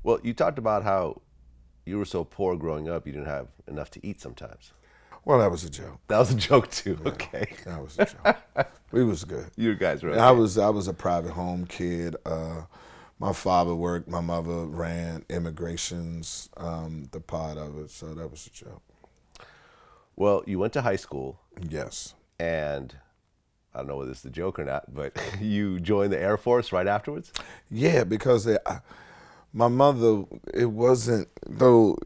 Well, you talked about how you were so poor growing up, you didn't have enough to eat sometimes. Well, that was a joke. That was a joke too. Yeah, Okay. that was a joke. We was good. You guys were And okay. I was a private home kid. My father worked. My mother ran immigrations, the part of it. So that was a joke. Well, you went to high school, Yes. and I don't know whether it's a joke or not, but you joined the Air Force right afterwards? Yeah, because my mother, it wasn't, though,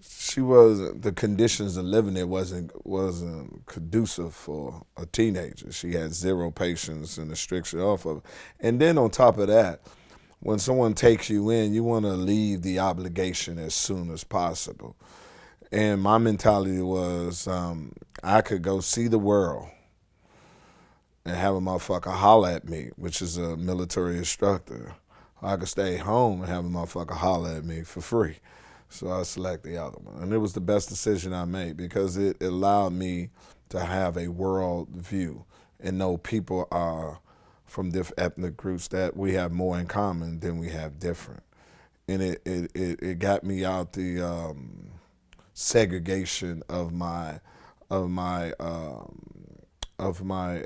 she wasn't, the conditions of living there wasn't conducive for a teenager. She had zero patience and restriction off of it. And then on top of that, when someone takes you in, you want to leave the obligation as soon as possible. And my mentality was I could go see the world and have a motherfucker holler at me, which is a military instructor. Or I could stay home and have a motherfucker holler at me for free. So I select the other one. And it was the best decision I made because it allowed me to have a world view and know people are from different ethnic groups that we have more in common than we have different. And it got me out the segregation of my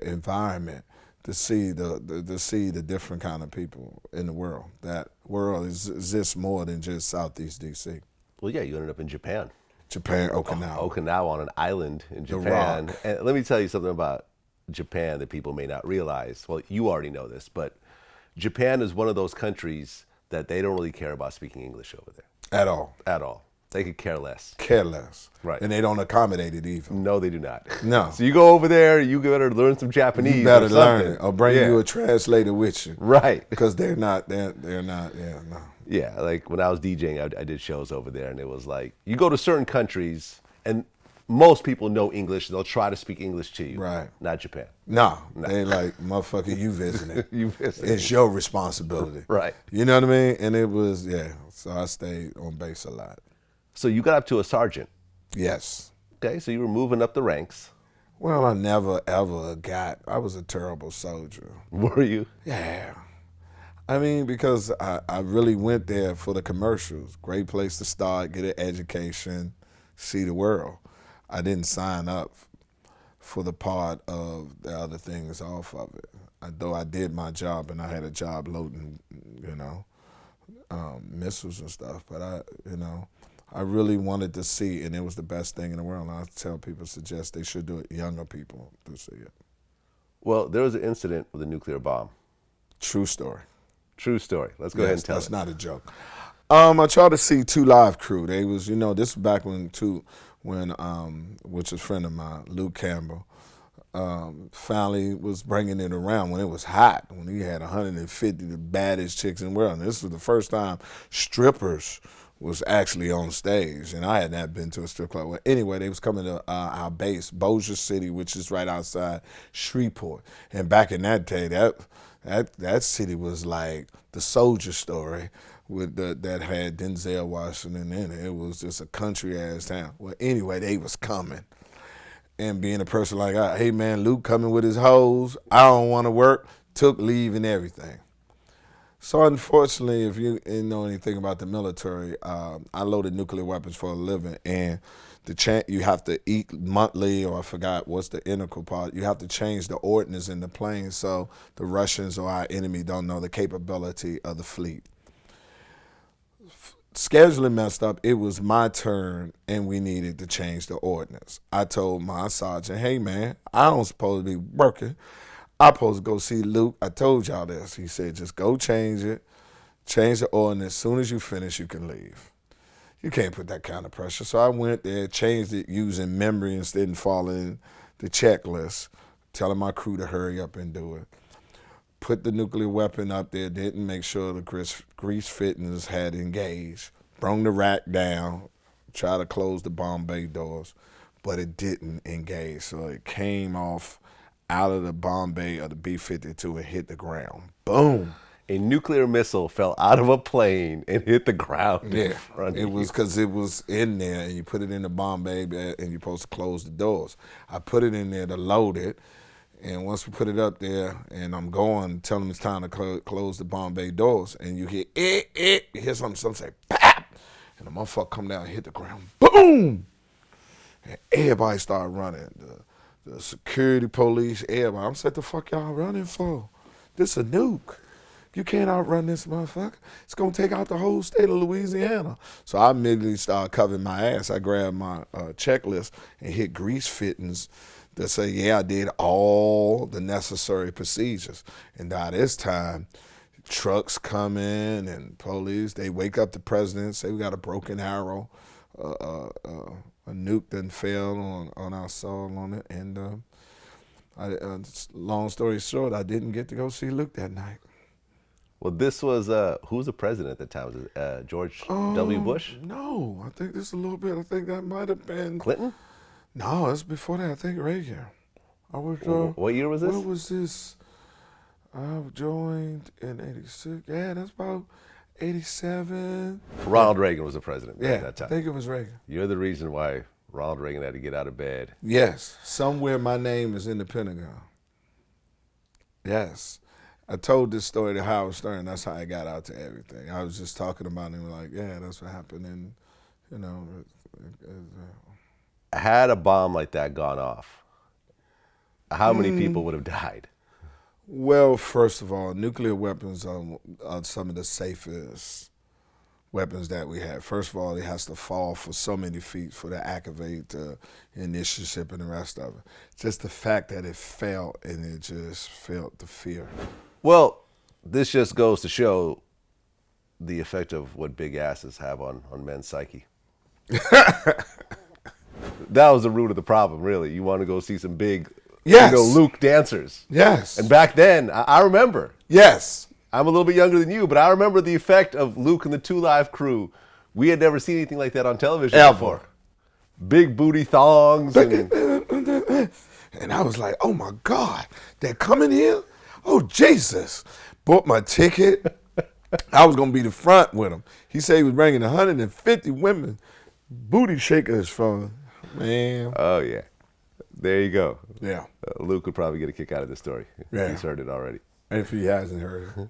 environment to see the different kind of people in the world. That world exists more than just Southeast DC. Well, yeah, you ended up in Japan. Japan, Okinawa. Okinawa on an island in The Japan. Rock. And let me tell you something about Japan that people may not realize. Well, you already know this, but Japan is one of those countries that they don't really care about speaking English over there At all. at all. They could care less. Care less. Right. And they don't accommodate it either. No, they do not. No. So you go over there, you better learn some Japanese. You better or learn something. it or bring Yeah. you a translator with you. Right. Because they're not, yeah, no. Yeah, like when I was DJing, I did shows over there, and it was like, you go to certain countries, and most people know English. They'll try to speak English to you. Right. Not Japan. No, they like, motherfucker, you visiting. You visiting. It's your responsibility. Right. You know what I mean? And it was, yeah. So I stayed on base a lot. So you got up to a sergeant. Yes. Okay, so you were moving up the ranks. Well, I never, ever I was a terrible soldier. Were you? Yeah. I mean, because I really went there for the commercials. Great place to start, get an education, see the world. I didn't sign up for the part of the other things off of it. Though I did my job and I had a job loading, missiles and stuff. But I really wanted to see, and it was the best thing in the world. And I tell people, suggest they should do it, younger people, to see it. Well, there was an incident with a nuclear bomb. True story. True story. Let's go ahead and tell that's it. not a joke. I tried to see Two Live Crew. They was, this was back when which was a friend of mine, Luke Campbell, finally was bringing it around when it was hot, when he had 150 the baddest chicks in the world. And this was the first time strippers was actually on stage, and I had not been to a strip club. Well, anyway, they was coming to our base, Bossier City, which is right outside Shreveport. And back in that day, that city was like the Soldier Story with that had Denzel Washington in it. It was just a country ass town. Well, anyway, they was coming. And being a person like, hey man, Luke coming with his hoes, I don't want to work, took leave and everything. So unfortunately, if you didn't know anything about the military, I loaded nuclear weapons for a living, and you have to eat monthly, or I forgot what's the integral part. You have to change the ordnance in the plane so the Russians or our enemy don't know the capability of the fleet. Scheduling messed up. It was my turn, and we needed to change the ordnance. I told my sergeant, hey man, I don't supposed to be working. I'm supposed to go see Luke. I told y'all this. He said, just go change it, change the ordinance. As soon as you finish, you can leave. You can't put that kind of pressure. So I went there, changed it using memory instead of following the checklist, telling my crew to hurry up and do it. Put the nuclear weapon up there, didn't make sure the grease fittings had engaged, brung the rack down, tried to close the bomb bay doors, but it didn't engage. So it came off out of the bomb bay of the B-52 and hit the ground. Boom. A nuclear missile fell out of a plane and hit the ground. Yeah, in front it of was you. because it was in there, and you put it in the bomb bay, and you're supposed to close the doors. I put it in there to load it, And once we put it up there, and I'm going, tell them it's time to close the bomb bay doors, and you hear you hear something say pap, and the motherfucker come down and hit the ground, boom, and everybody start running. The security, police, everybody. I'm saying, the fuck y'all running for? This a nuke. You can't outrun this motherfucker. It's gonna take out the whole state of Louisiana. So I immediately started covering my ass. I grabbed my checklist and hit grease fittings that say, yeah, I did all the necessary procedures. And by this time, trucks come in and police, they wake up the president, say we got a broken arrow, a nuke that fell on our soil on it. And long story short, I didn't get to go see Luke that night. Well, this was, who was the president at the time? Was it George W. Bush? No, I think this a little bit. I think that might have been Clinton? No, that's before that. I think Reagan. I was. What year was this? What was this? I joined in '86. Yeah, that's about '87. Ronald Reagan was the president at that time. I think it was Reagan. You're the reason why Ronald Reagan had to get out of bed. Yes, somewhere my name is in the Pentagon. Yes. I told this story to Howard Stern. That's how I got out to everything. I was just talking about him like, yeah, that's what happened. And, you know. Had a bomb like that gone off, how many people would have died? Well, first of all, nuclear weapons are some of the safest weapons that we have. First of all, it has to fall for so many feet for to activate the initiative and the rest of it. Just the fact that it fell and it just felt the fear. Well, this just goes to show the effect of what big asses have on men's psyche. That was the root of the problem, really. You want to go see some big, Luke dancers. Yes. And back then, I remember. Yes. I'm a little bit younger than you, but I remember the effect of Luke and the 2 Live crew. We had never seen anything like that on television before. Big booty thongs. And I was like, oh my God, they're coming here? Oh, Jesus. Bought my ticket. I was going to be the front with him. He said he was bringing 150 women, booty shakers from, man. Oh, yeah. There you go. Yeah. Luke would probably get a kick out of this story. Yeah. He's heard it already. If he hasn't heard it.